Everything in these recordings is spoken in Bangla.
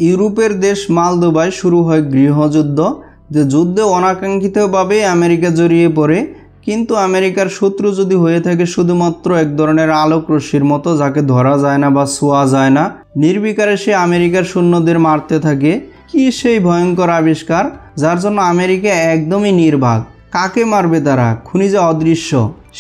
ইউরোপের দেশ মলদোভায় শুরু হয় গৃহযুদ্ধ। যে যুদ্ধে অনাকাঙ্ক্ষিতভাবে আমেরিকা জড়িয়ে পড়ে, কিন্তু আমেরিকার শত্রু যদি হয়ে থাকে শুধুমাত্র এক ধরনের আলোক রশ্মির মতো, যাকে ধরা যায় না বা ছোঁয়া যায় না, নির্বিকারে সে আমেরিকার সৈন্যদের মারতে থাকে। কি সেই ভয়ঙ্কর আবিষ্কার, যার জন্য আমেরিকা একদমই নির্বাক। কাকে মারবে তারা, খুনি যে অদৃশ্য।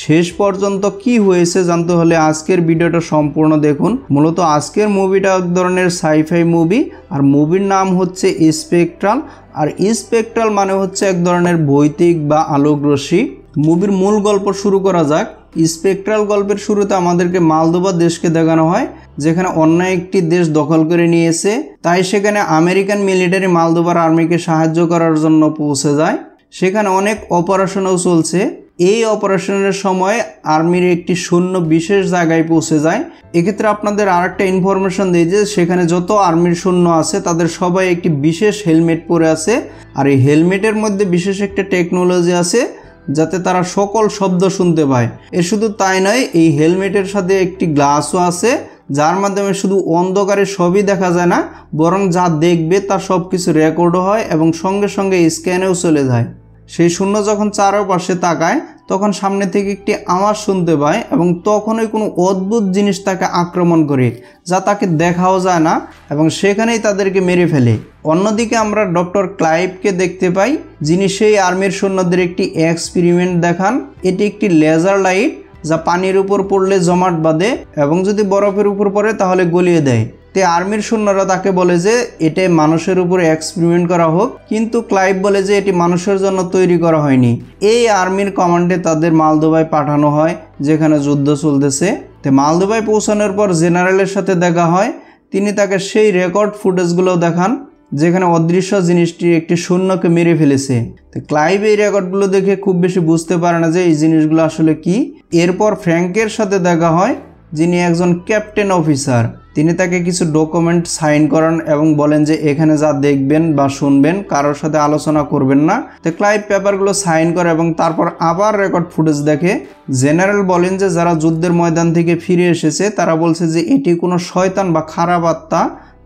শেষ পর্যন্ত কি হয়েছে জানতে হলে আজকের ভিডিওটা সম্পূর্ণ দেখুন। মূলত আজকের মুভিটা এক ধরনের সাইফাই মুভি, আর মুভির নাম হচ্ছে স্পেকট্রাল। আর স্পেকট্রাল মানে হচ্ছে এক ধরনের ভৌতিক বা আলোক রশ্মি। মুভির মূল গল্প শুরু করা যাক। স্পেকট্রাল গল্পের শুরুতে আমাদেরকে মলদোভা দেশকে দেখানো হয়, যেখানে অন্য একটি দেশ দখল করে নিয়েছে। তাই সেখানে আমেরিকান মিলিটারি মলদোভার আর্মিকে সাহায্য করার জন্য পৌঁছে যায়। সেখানে অনেক অপারেশনও চলছে। এই অপারেশনের সময় আর্মির একটি সৈন্য বিশেষ জায়গায় পৌঁছে যায়। এক্ষেত্রে আপনাদের আরেকটা ইনফরমেশন দিই যে সেখানে যত আর্মির সৈন্য আছে তাদের সবাই একটি বিশেষ হেলমেট পরে আছে। আর এই হেলমেটের মধ্যে বিশেষ একটা টেকনোলজি আছে যাতে তারা সকল শব্দ শুনতে পায়। এর শুধু তাই নয়, এই হেলমেটের সাথে একটি গ্লাসও আছে, যার মাধ্যমে শুধু অন্ধকারে সবই দেখা যায় না, বরং যা দেখবে তার সব কিছু রেকর্ডও হয় এবং সঙ্গে সঙ্গে স্ক্যানেও চলে যায়। সেই শূন্য যখন চারপাশে তাকায় তখন সামনে থেকে একটি আওয়াজ শুনতে পায় এবং তখনই কোনো অদ্ভুত জিনিস তাকে আক্রমণ করে, যা তাকে দেখাও যায় না, এবং সেখানেই তাদেরকে মেরে ফেলে। অন্যদিকে আমরা ডক্টর ক্লাইভকে দেখতে পাই, যিনি সেই আর্মির সৈন্যদের একটি এক্সপেরিমেন্ট দেখান। এটি একটি লেজার লাইট, যা পানির উপর পড়লে জমাট বাঁধে এবং যদি বরফের উপর পড়ে তাহলে গলিয়ে দেয়। তে আর্মির সৈন্যরা তাকে বলে যে এটি মানুষের উপরে এক্সপেরিমেন্ট করা হোক, কিন্তু ক্লাইভ বলে যে এটি মানুষের জন্য তৈরি করা হয়নি। এই আর্মির কমান্ডে তাদের মলদোভায় পাঠানো হয়, যেখানে যুদ্ধ চলতেছে। তো মলদোভায় পৌঁছানোর পর জেনারেলের সাথে দেখা হয়। তিনি তাকে সেই রেকর্ড ফুটেজগুলো দেখান যেখানে অদৃশ্য জিনিসটি একটি সৈন্যকে মেরে ফেলেছে। তো ক্লাইভ এই রেকর্ডগুলো দেখে খুব বেশি বুঝতে পারে না যে এই জিনিসগুলো আসলে কি। এরপর ফ্র্যাঙ্কের সাথে দেখা হয়, যিনি একজন ক্যাপ্টেন অফিসার। তিনি তাকে কিছু ডকুমেন্ট সাইন করান এবং বলেন যে এখানে যা দেখবেন বা শুনবেন কারোর সাথে আলোচনা করবেন না। তো ক্লাইভ পেপারগুলো সাইন করে এবং তারপর আবার রেকর্ড ফুটেজ দেখে। জেনারেল বলেন যে যারা যুদ্ধের ময়দান থেকে ফিরে এসেছে তারা বলছে যে এটি কোনো শয়তান বা খারাপ আত্মা,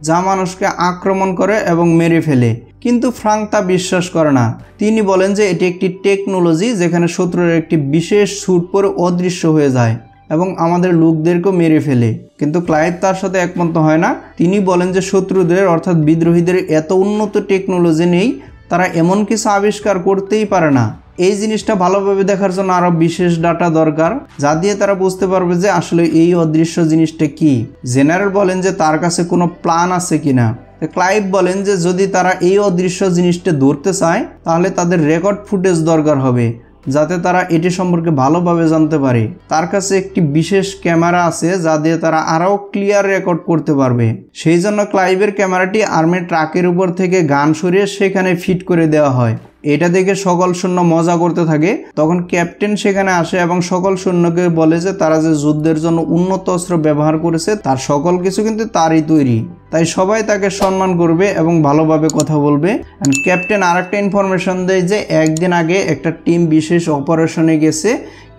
যা মানুষকে আক্রমণ করে এবং মেরে ফেলে। কিন্তু ফ্রাঙ্ক তা বিশ্বাস করে না। তিনি বলেন যে এটি একটি টেকনোলজি যেখানে শত্রুর একটি বিশেষ স্যুট পরে অদৃশ্য হয়ে যায় এবং আমাদের লোকদেরকেও মেরে ফেলে। কিন্তু ক্লাইভ তার সাথে একমত হয় না। তিনি বলেন যে শত্রুদের অর্থাৎ বিদ্রোহীদের এত উন্নত টেকনোলজি নেই, তারা এমন কিছু আবিষ্কার করতেই পারে না। এই জিনিসটা ভালোভাবে দেখার জন্য আরো বিশেষ ডাটা দরকার, যা দিয়ে তারা বুঝতে পারবে যে আসলে এই অদৃশ্য জিনিসটা কি। জেনারেল বলেন যে তার কাছে কোনো প্ল্যান আছে কিনা। ক্লাইভ বলেন যে যদি তারা এই অদৃশ্য জিনিসটা ধরতে চায় তাহলে তাদের রেকর্ড ফুটেজ দরকার হবে, যাতে তারা এটি সম্পর্কে ভালোভাবে জানতে পারে। তার কাছে একটি বিশেষ ক্যামেরা আছে যা দিয়ে তারা আরও ক্লিয়ার রেকর্ড করতে পারবে। সেই জন্য ক্লাইভের ক্যামেরাটি আর্মির ট্রাকের উপর থেকে গান সরিয়ে সেখানে ফিট করে দেওয়া হয়। এটা দেখে সকল সৈন্য মজা করতে থাকে। তখন ক্যাপ্টেন সেখানে আসে এবং সকল সৈন্যকে বলে যে তারা যে যুদ্ধের জন্য উন্নত অস্ত্র ব্যবহার করেছে তার সকল কিছু কিন্তু তারই তৈরি, তাই সবাই তাকে সম্মান করবে এবং ভালোভাবে কথা বলবে। ক্যাপ্টেন আরেকটা ইনফরমেশন দেয় যে একদিন আগে একটা টিম বিশেষ অপারেশনে গেছে,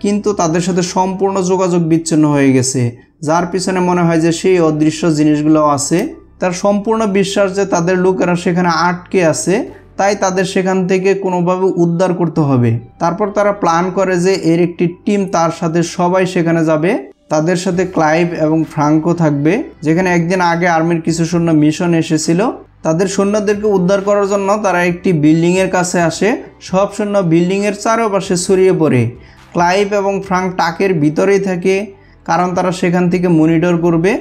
কিন্তু তাদের সাথে সম্পূর্ণ যোগাযোগ বিচ্ছিন্ন হয়ে গেছে, যার পিছনে মনে হয় যে সেই অদৃশ্য জিনিসগুলো আছে। তার সম্পূর্ণ বিশ্বাস যে তাদের লোকেরা সেখানে আটকে আছে, তাই তাদের সেখান থেকে কোনোভাবে উদ্ধার করতে হবে। তারপর তারা প্ল্যান করে যে এর একটি টিম তার সাথে সবাই সেখানে যাবে। তাদের সাথে ক্লাইভ এবং ফ্রাঙ্কও থাকবে, যেখানে একদিন আগে আর্মির কিছু সৈন্য মিশন এসেছিল। তাদের সৈন্যদেরকে উদ্ধার করার জন্য তারা একটি বিল্ডিংয়ের কাছে আসে। সব সৈন্য বিল্ডিংয়ের চারপাশে ছড়িয়ে পড়ে। ক্লাইভ এবং ফ্রাঙ্ক টাকের ভিতরেই থাকে, কারণ তারা সেখান থেকে মনিটর করবে,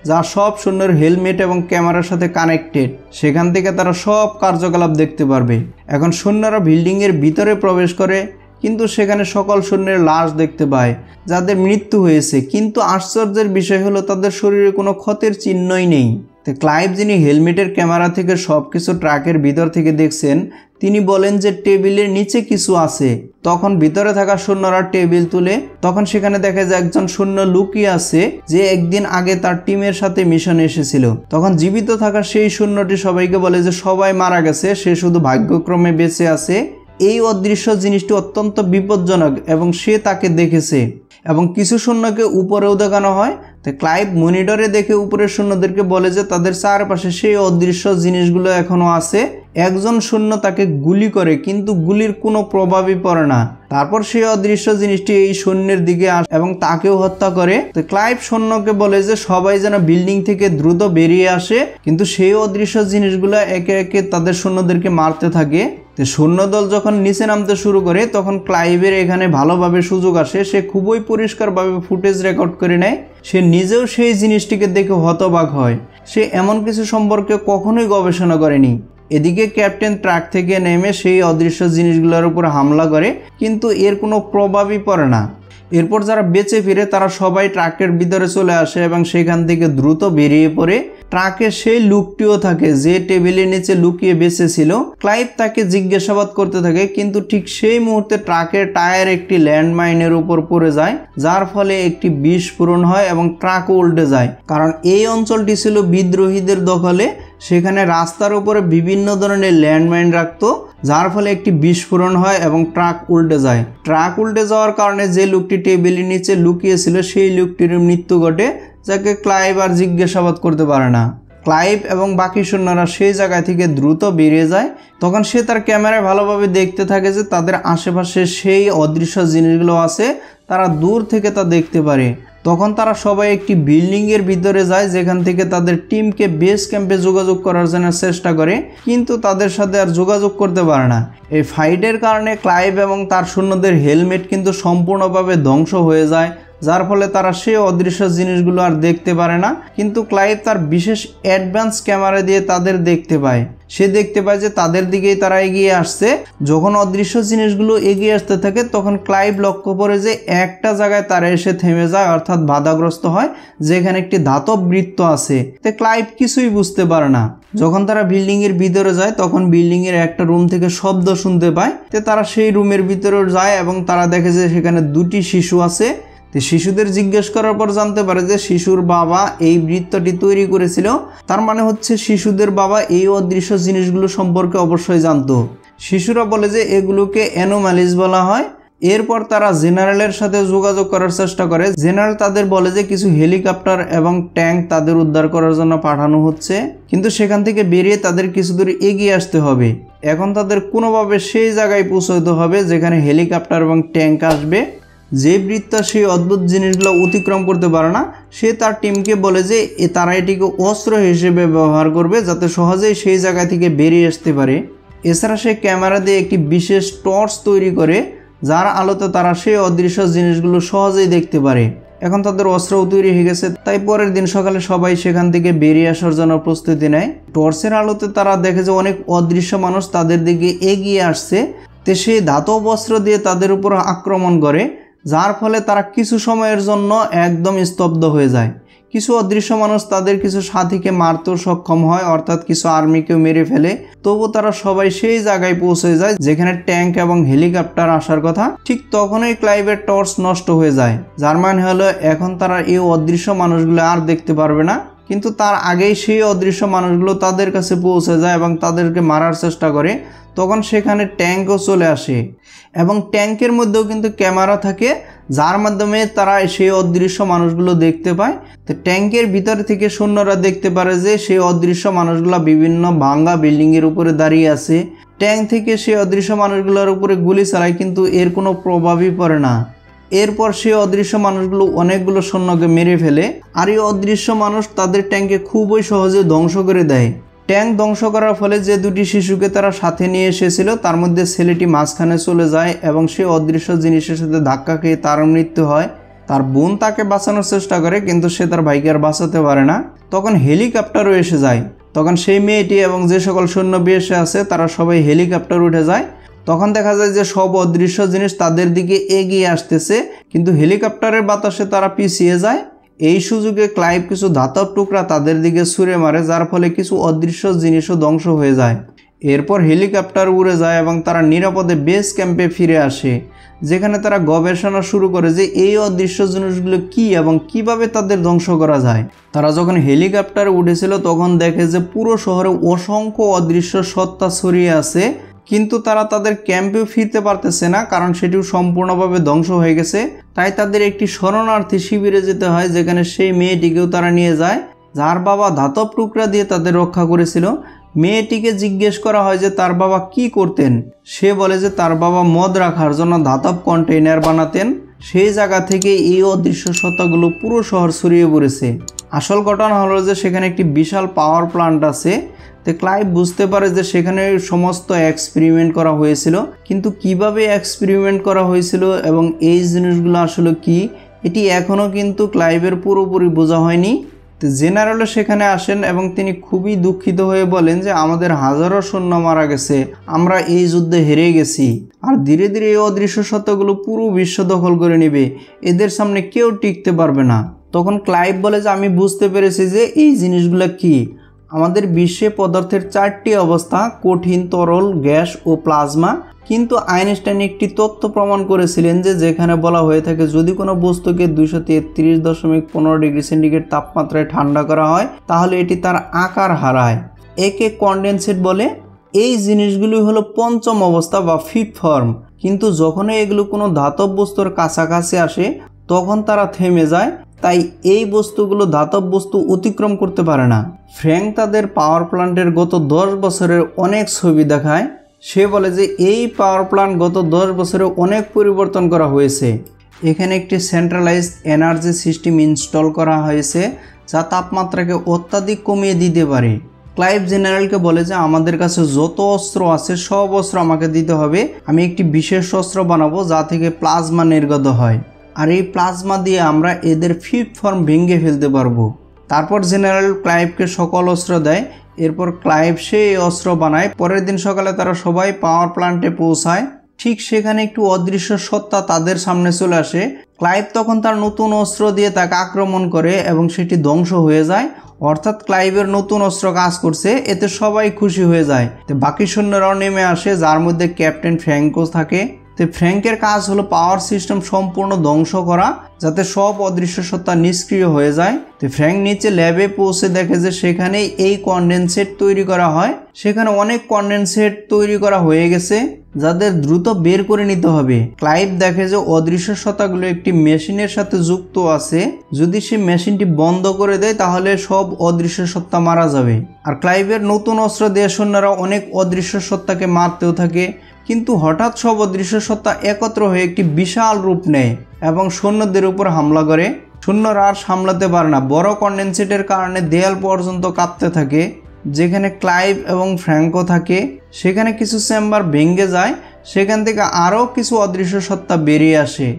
যা সব সৈন্যের হেলমেট এবং ক্যামেরার সাথে কানেক্টেড। সেখান থেকে তারা সব কার্যকলাপ দেখতে পারবে। এখন সৈন্যরা বিল্ডিংয়ের ভিতরে প্রবেশ করে, কিন্তু সেখানে সকল সৈন্যের লাশ দেখতে পায় যাদের মৃত্যু হয়েছে, কিন্তু আশ্চর্যের বিষয় হলো তাদের শরীরে কোনো ক্ষতের চিহ্নই নেই। তো ক্লাইভ, যিনি হেলমেটের ক্যামেরা থেকে সবকিছু ট্রাকের ভিতর থেকে দেখছেন, তিনি বলেন যে টেবিলের নিচে কিছু আছে। তখন ভিতরে থাকা সৈন্যরা টেবিল তুলে, তখন সেখানে দেখা যায় একজন সৈন্য লুকিয়ে আছে যে একদিন আগে তার টিমের সাথে মিশনে এসেছিল। তখন জীবিত থাকা সেই সৈন্যটি সবাইকে বলে যে সবাই মারা গেছে, সে শুধু ভাগ্যক্রমে বেঁচে আছে। এই অদৃশ্য জিনিসটি অত্যন্ত বিপজ্জনক এবং সে তাকে দেখেছে। এবং কিছু সৈন্যকে উপরেও দেখানো হয়, তো ক্লাইভ মনিটরে দেখে উপরের সৈন্যদেরকে বলে যে তাদের চারপাশে সেই অদৃশ্য জিনিসগুলো এখনো আছে। একজন সৈন্য তাকে গুলি করে কিন্তু গুলির কোনো প্রভাবই পড়ে না। তারপর সেই অদৃশ্য জিনিসটি এই সৈন্যের দিকে আসে এবং তাকেও হত্যা করে। তো ক্লাইভ সৈন্যকে বলে যে সবাই যেন বিল্ডিং থেকে দ্রুত বেরিয়ে আসে, কিন্তু সেই অদৃশ্য জিনিসগুলো একে একে তাদের সৈন্যদেরকে মারতে থাকে। তো সৈন্যদল যখন নিচে নামতে শুরু করে তখন ক্লাইভের এখানে ভালোভাবে সুযোগ আসে। সে খুবই পরিষ্কারভাবে ফুটেজ রেকর্ড করে নেয়। সে নিজেও সেই জিনিসটিকে দেখে হতবাক হয়। সে এমন কিছু সম্পর্কে কখনোই গবেষণা করেনি। এদিকে ক্যাপ্টেন ট্রাক থেকে নেমে সেই অদৃশ্য জিনিসগুলোর উপর হামলা করে, কিন্তু এর কোনো প্রভাবই পড়ে না। এরপর যারা বেঁচে ফিরে তারা সবাই ট্রাকের ভিতরে চলে আসে এবং সেখান থেকে দ্রুত বেরিয়ে পড়ে। ট্রাকে সেই লোকটিও থাকে যে টেবিলের নিচে লুকিয়ে বেঁচে ছিল। ক্লাইভ তাকে জিজ্ঞাসাবাদ করতে থাকে, কিন্তু ঠিক সেই মুহূর্তে ট্রাকের টায়ার একটি ল্যান্ডমাইনের উপর পড়ে যায়, যার ফলে একটি বিস্ফোরণ হয় এবং ট্রাকও উল্টে যায়। কারণ এই অঞ্চলটি ছিল বিদ্রোহীদের দখলে। সেখানে রাস্তার উপরে বিভিন্ন ধরনের ল্যান্ডমাইন রাখতো, যার ফলে একটি বিস্ফোরণ হয় এবং ট্রাক উল্টে যায়। ট্রাক উল্টে যাওয়ার কারণে যে লোকটি টেবিলের নিচে লুকিয়েছিল সেই লোকটির মৃত্যু ঘটে, যাকে ক্লাইভ আর জিজ্ঞাসাবাদ করতে পারে না। ক্লাইভ এবং বাকি সৈন্যরা সেই জায়গা থেকে দ্রুত বেরিয়ে যায়। তখন সে তার ক্যামেরায় ভালোভাবে দেখতে থাকে যে তাদের আশেপাশে সেই অদৃশ্য জিনিসগুলো আছে, তারা দূর থেকে তা দেখতে পারে। তখন তারা সবাই একটি বিল্ডিংয়ের ভিতরে যায়, যেখান থেকে তাদের টিমকে বেস ক্যাম্পে যোগাযোগ করার জন্য চেষ্টা করে, কিন্তু তাদের সাথে আর যোগাযোগ করতে পারে না। এই ফাইটের কারণে ক্লাইভ এবং তার সৈন্যদের হেলমেট কিন্তু সম্পূর্ণভাবে ধ্বংস হয়ে যায়, যার ফলে তারা সেই অদৃশ্য জিনিসগুলো আর দেখতে পারে না। কিন্তু ক্লাইভ তার বিশেষ অ্যাডভান্স ক্যামেরা দিয়ে তাদের দেখতে পায়। সে দেখতে পায় যে তাদের দিকেই তারা এগিয়ে আসছে। যখন অদৃশ্য জিনিসগুলো এগিয়ে আসতে থাকে তখন ক্লাইভ লক্ষ্য করে যে একটা জায়গায় তারা এসে থেমে যায়, অর্থাৎ বাধাগ্রস্ত হয়, যেখানে একটি ধাতব বৃত্ত আছে। তো ক্লাইভ কিছুই বুঝতে পারে না। যখন তারা বিল্ডিং এর ভিতরে যায় তখন বিল্ডিং এর একটা রুম থেকে শব্দ শুনতে পায়। তো তারা সেই রুমের ভিতরে যায় এবং তারা দেখে যে সেখানে দুটি শিশু আছে। শিশুদের জিজ্ঞেস করার পর জানতে পারে যে শিশুর বাবা এই বৃত্তটি তৈরি করেছিল। তার মানে হচ্ছে শিশুদের বাবা এই অদৃশ্য জিনিসগুলো সম্পর্কে অবশ্যই জানতো। শিশুরা বলে যে এগুলোকে অ্যানোমালিস বলা হয়। এরপর তারা জেনারেলের সাথে যোগাযোগ করার চেষ্টা করে। জেনারেল তাদের বলে যে কিছু হেলিকপ্টার এবং ট্যাঙ্ক তাদের উদ্ধার করার জন্য পাঠানো হচ্ছে, কিন্তু সেখান থেকে বেরিয়ে তাদের কিছু দূর এগিয়ে আসতে হবে। এখন তাদের কোনোভাবে সেই জায়গায় পৌঁছাতে হবে যেখানে হেলিকপ্টার এবং ট্যাঙ্ক আসবে। যে বৃত্ত সেই অদ্ভুত জিনিসগুলো অতিক্রম করতে পারে না, সে তার টিমকে বলে যে তারা এটিকে অস্ত্র হিসেবে ব্যবহার করবে, যাতে সহজেই সেই জায়গা থেকে বেরিয়ে আসতে পারে। এছাড়া সে ক্যামেরা দিয়ে একটি বিশেষ টর্চ তৈরি করে, যার আলোতে তারা সেই অদৃশ্য জিনিসগুলো সহজেই দেখতে পারে। এখন তাদের অস্ত্রও তৈরি হয়ে গেছে, তাই পরের দিন সকালে সবাই সেখান থেকে বেরিয়ে আসার জন্য প্রস্তুতি নেয়। টর্চের আলোতে তারা দেখে যে অনেক অদৃশ্য মানুষ তাদের দিকে এগিয়ে আসছে। তো সেই ধাতব অস্ত্র দিয়ে তাদের উপর আক্রমণ করে, যার ফলে তারা কিছু সময়ের জন্য একদম স্তব্ধ হয়ে যায়। কিছু অদৃশ্য মানুষ তাদের কিছু সাথীকে মারতেও সক্ষম হয়, অর্থাৎ কিছু আর্মিকেও মেরে ফেলে। তবু তারা সবাই সেই জায়গায় পৌঁছে যায় যেখানে ট্যাঙ্ক এবং হেলিকপ্টার আসার কথা। ঠিক তখনই ক্লাইভের টর্চ নষ্ট হয়ে যায়, যার মানে হলো এখন তারা এই অদৃশ্য মানুষগুলো আর দেখতে পারবে না। কিন্তু তার আগেই সেই অদৃশ্য মানুষগুলো তাদের কাছে পৌঁছে যায় এবং তাদেরকে মারার চেষ্টা করে। তখন সেখানে ট্যাঙ্কও চলে আসে এবং ট্যাঙ্কের মধ্যেও কিন্তু ক্যামেরা থাকে, যার মাধ্যমে তারা সেই অদৃশ্য মানুষগুলো দেখতে পায়। তো ট্যাঙ্কের ভিতর থেকে সৈন্যরা দেখতে পারে যে সেই অদৃশ্য মানুষগুলো বিভিন্ন ভাঙ্গা বিল্ডিংয়ের উপরে দাঁড়িয়ে আছে। ট্যাঙ্ক থেকে সেই অদৃশ্য মানুষগুলোর উপরে গুলি চালায়, কিন্তু এর কোনো প্রভাবই পড়ে না। এরপর সেই অদৃশ্য মানুষগুলো অনেকগুলো সৈন্যকে মেরে ফেলে, আর এই অদৃশ্য মানুষ তাদের ট্যাঙ্কে খুবই সহজে ধ্বংস করে দেয়। ট্যাঙ্ক ধ্বংস করার ফলে যে দুটি শিশুকে তারা সাথে নিয়ে এসেছিল তার মধ্যে ছেলেটি মাঝখানে চলে যায় এবং সে অদৃশ্য জিনিসের সাথে ধাক্কা খেয়ে তার মৃত্যু হয়। তার বোন তাকে বাঁচানোর চেষ্টা করে, কিন্তু সে তার ভাইকে আর বাঁচাতে পারে না। তখন হেলিকপ্টারও এসে যায়। তখন সেই মেয়েটি এবং যে সকল সৈন্য বেশে আছে তারা সবাই হেলিকপ্টার উঠে যায়। তখন দেখা যায় যে সব অদৃশ্য জিনিস তাদের দিকে এগিয়ে আসতেছে, কিন্তু হেলিকপ্টারের বাতাসে তারা পিছিয়ে যায়। এই সুযোগে ক্লাইভ কিছু ধাতব টুকরা তাদের দিকে ছুঁড়ে মারে, যার ফলে কিছু অদৃশ্য জিনিসও ধ্বংস হয়ে যায়। এরপর হেলিকপ্টার উড়ে যায় এবং তারা নিরাপদে বেস ক্যাম্পে ফিরে আসে, যেখানে তারা গবেষণা শুরু করে যে এই অদৃশ্য জিনিসগুলো কি এবং কিভাবে তাদের ধ্বংস করা যায়। তারা যখন হেলিকপ্টারে উঠেছিল তখন দেখে যে পুরো শহরে অসংখ্য অদৃশ্য সত্তা ছড়িয়ে আছে। কিন্তু তারা তাদের ক্যাম্পেও ফিরতে পারতেছে না, কারণ সেটিও সম্পূর্ণভাবে ধ্বংস হয়ে গেছে। তাই তাদের একটি শরণার্থী শিবিরে যেতে হয়, যেখানে সেই মেয়েটিকেও তারা নিয়ে যায়, যার বাবা ধাতব টুকরা দিয়ে তাদের রক্ষা করেছিল। মেয়েটিকে জিজ্ঞেস করা হয় যে তার বাবা কি করতেন। সে বলে যে তার বাবা মদ রাখার জন্য ধাতব কন্টেইনার বানাতেন। সেই জায়গা থেকে এই অদৃশ্য সত্তাগুলো পুরো শহর ছড়িয়ে পড়েছে। আসল ঘটনা হলো যে সেখানে একটি বিশাল পাওয়ার প্ল্যান্ট আছে। তো ক্লাইভ বুঝতে পারে যে সেখানে সমস্ত এক্সপেরিমেন্ট করা হয়েছিল, কিন্তু কিভাবে এক্সপেরিমেন্ট করা হয়েছিল এবং এই জিনিসগুলো আসলে কি, এটি এখনও কিন্তু ক্লাইভের পুরোপুরি বোঝা হয়নি। তো জেনারেলও সেখানে আসেন এবং তিনি খুবই দুঃখিত হয়ে বলেন যে আমাদের হাজারো সৈন্য মারা গেছে, আমরা এই যুদ্ধে হেরে গেছি, আর ধীরে ধীরে এই অদৃশ্য সত্তাগুলো পুরো বিশ্ব দখল করে নেবে, এদের সামনে কেউ টিকতে পারবে না। তখন ক্লাইভ বলে যে আমি বুঝতে পেরেছি যে এই জিনিসগুলো কি। আমাদের বিশ্বে পদার্থের 4টি অবস্থা, কঠিন, তরল, গ্যাস ও প্লাজমা। কিন্তু আইনস্টাইন একটি তত্ত্ব প্রমাণ করেছিলেন যে যেখানে বলা হয়ে থাকে যদি কোনো বস্তুকে 233.15 ডিগ্রি সেন্টিগ্রেড তাপমাত্রায় ঠান্ডা করা হয় তাহলে এটি তার আকার হারায়, একে কনডেনসেট বলে। এই জিনিসগুলি হলো পঞ্চম অবস্থা বা ফিফথ ফর্ম। কিন্তু যখনই এগুলো কোনো ধাতব বস্তুর কাছাকাছি আসে তখন তারা থেমে যায়। তাই এই বস্তুগুলো ধাতব বস্তু অতিক্রম করতে পারে না। ফ্র্যাঙ্ক তাদের পাওয়ার প্ল্যান্টের গত 10 বছরের অনেক ছবি দেখায়। সে বলে যে এই পাওয়ার প্ল্যান্ট গত 10 বছরে অনেক পরিবর্তন করা হয়েছে। এখানে একটি সেন্ট্রালাইজড এনার্জি সিস্টেম ইনস্টল করা হয়েছে যা তাপমাত্রাকে অত্যাধিক কমিয়ে দিতে পারে। ক্লাইভ জেনারেলকে বলে যে আমাদের কাছে যত অস্ত্র আছে সব অস্ত্র আমাকে দিতে হবে, আমি একটি বিশেষ অস্ত্র বানাবো যা থেকে প্লাজমা নির্গত হয়, আর এই প্লাজমা দিয়ে আমরা এদের ফিফথ ফর্ম ভেঙে ফেলতে পারবো। তারপর জেনারেল ক্লাইভকে সকল অস্ত্র দেয়। এরপর ক্লাইভ সেই অস্ত্র বানায়। পরের দিন সকালে তারা সবাই পাওয়ার প্ল্যান্টে পৌঁছায়। ঠিক সেখানে একটু অদৃশ্য সত্তা তাদের সামনে চলে আসে। ক্লাইভ তখন তার নতুন অস্ত্র দিয়ে তাকে আক্রমণ করে এবং সেটি ধ্বংস হয়ে যায়। অর্থাৎ ক্লাইভের নতুন অস্ত্র কাজ করছে, এতে সবাই খুশি হয়ে যায়। তো বাকি সৈন্যরাও নেমে আসে, যার মধ্যে ক্যাপ্টেন ফ্র্যাঙ্কো থাকে। তো ফ্র্যাঙ্কের কাজ হলো পাওয়ার সিস্টেম সম্পূর্ণ ধ্বংস করা, যাতে সব অদৃশ্য সত্তা নিষ্ক্রিয় হয়ে যায়। তো ফ্র্যাঙ্ক নিচে ল্যাবে পৌঁছে দেখে যে সেখানে এই কনডেনসেট তৈরি করা হয়। সেখানে অনেক কনডেনসেট তৈরি করা হয়ে গেছে যাদের দ্রুত বের করে নিতে হবে। ক্লাইভ দেখে যে অদৃশ্য সত্তাগুলো একটি মেশিনের সাথে যুক্ত আছে, যদি সে মেশিনটি বন্ধ করে দেয় তাহলে সব অদৃশ্য সত্তা মারা যাবে। আর ক্লাইভের নতুন অস্ত্র দিয়ে সৈন্যরা অনেক অদৃশ্য সত্তাকে মারতেও থাকে। কিন্তু হঠাৎ সব অদৃশ্য সত্তা একত্র হয়ে একটি বিশাল রূপ নেয় এবং সৈন্যদের উপর হামলা করে। সৈন্যরা আর সামলাতে পারে না, বড় কনডেনসেটের কারণে দেয়াল পর্যন্ত কাঁপতে থাকে। যেখানে ক্লাইভ এবং ফ্র্যাঙ্কো থাকে সেখানে কিছু চেম্বার ভেঙে যায়, সেখান থেকে আরও কিছু অদৃশ্য সত্তা বেরিয়ে আসে।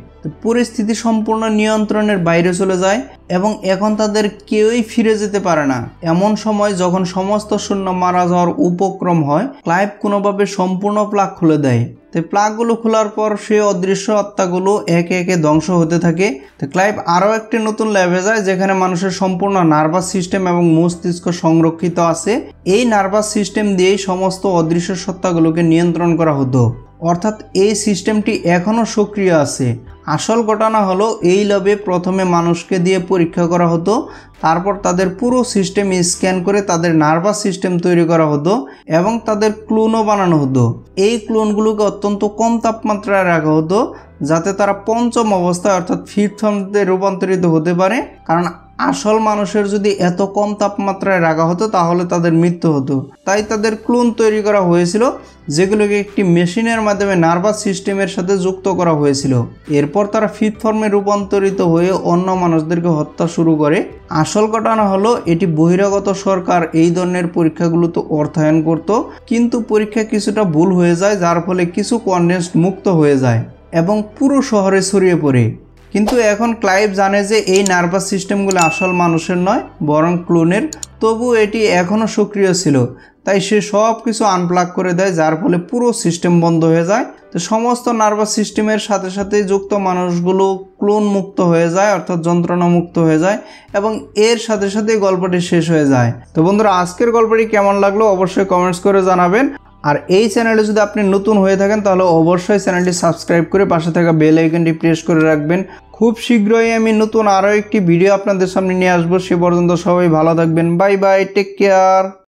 পরিস্থিতি সম্পূর্ণ নিয়ন্ত্রণের বাইরে চলে যায় এবং এখন তাদের কেউই ফিরে যেতে পারে না। এমন সময় যখন সমস্ত সৈন্য মারা যাওয়ার উপক্রম হয়, ক্লাইভ কোনোভাবে সম্পূর্ণ প্লাগ খুলে দেয়। তো প্লাগগুলো খোলার পর সেই অদৃশ্য আত্মাগুলো একে একে ধ্বংস হতে থাকে। তো ক্লাইভ আরও একটি নতুন ল্যাবে যায় যেখানে মানুষের সম্পূর্ণ নার্ভাস সিস্টেম এবং মস্তিষ্ক সংরক্ষিত আছে। এই নার্ভাস সিস্টেম দিয়েই সমস্ত অদৃশ্য সত্তাগুলোকে নিয়ন্ত্রণ করা হতো, অর্থাৎ এই সিস্টেমটি এখনও সক্রিয় আছে। আসল ঘটনা হলো এই ল্যাবে প্রথমে মানুষকে দিয়ে পরীক্ষা করা হতো, তারপর তাদের পুরো সিস্টেম স্ক্যান করে তাদের নার্ভাস সিস্টেম তৈরি করা হতো এবং তাদের ক্লোনও বানানো হতো। এই ক্লোনগুলোকে অত্যন্ত কম তাপমাত্রায় রাখা হতো যাতে তারা পঞ্চম অবস্থায় অর্থাৎ ফিফথ ফর্মে রূপান্তরিত হতে পারে, কারণ আসল মানুষের যদি এত কম তাপমাত্রায় রাখা হতো তাহলে তাদের মৃত্যু হতো। তাই তাদের ক্লোন তৈরি করা হয়েছিল যেগুলোকে একটি মেশিনের মাধ্যমে নার্ভাস সিস্টেমের সাথে যুক্ত করা হয়েছিল। এরপর তারা ফিফথ ফর্মে রূপান্তরিত হয়ে অন্য মানুষদেরকে হত্যা শুরু করে। আসল ঘটনা হলো এটি বহিরাগত সরকার এই ধরনের পরীক্ষাগুলো তো অর্থায়ন করত, কিন্তু পরীক্ষা কিছুটা ভুল হয়ে যায়, যার ফলে কিছু কনডেন্সড মুক্ত হয়ে যায় এবং পুরো শহরে ছড়িয়ে পড়ে। কিন্তু এখন ক্লাইভ জানে যে এই নার্ভাস সিস্টেমগুলো আসল মানুষের নয় বরং ক্লোনের, তবু এটি এখনও সক্রিয় ছিল। তাই সে সব কিছু আনপ্লাগ করে দেয়, যার ফলে পুরো সিস্টেম বন্ধ হয়ে যায়। তো সমস্ত নার্ভাস সিস্টেমের সাথে সাথে যুক্ত মানুষগুলো ক্লোন মুক্ত হয়ে যায়, অর্থাৎ যন্ত্রণা মুক্ত হয়ে যায় এবং এর সাথে সাথে গল্পটি শেষ হয়ে যায়। তো বন্ধুরা, আজকের গল্পটি কেমন লাগলো অবশ্যই কমেন্টস করে জানাবেন। আর এই চ্যানেলে যদি আপনি নতুন হয়ে থাকেন তাহলে অবশ্যই চ্যানেলটি সাবস্ক্রাইব করে পাশে থাকা বেল আইকনটি প্রেস করে রাখবেন। খুব শীঘ্রই আমি নতুন আরও একটি ভিডিও আপনাদের সামনে নিয়ে আসবো। সে পর্যন্ত সবাই ভালো থাকবেন। Bye bye, take care.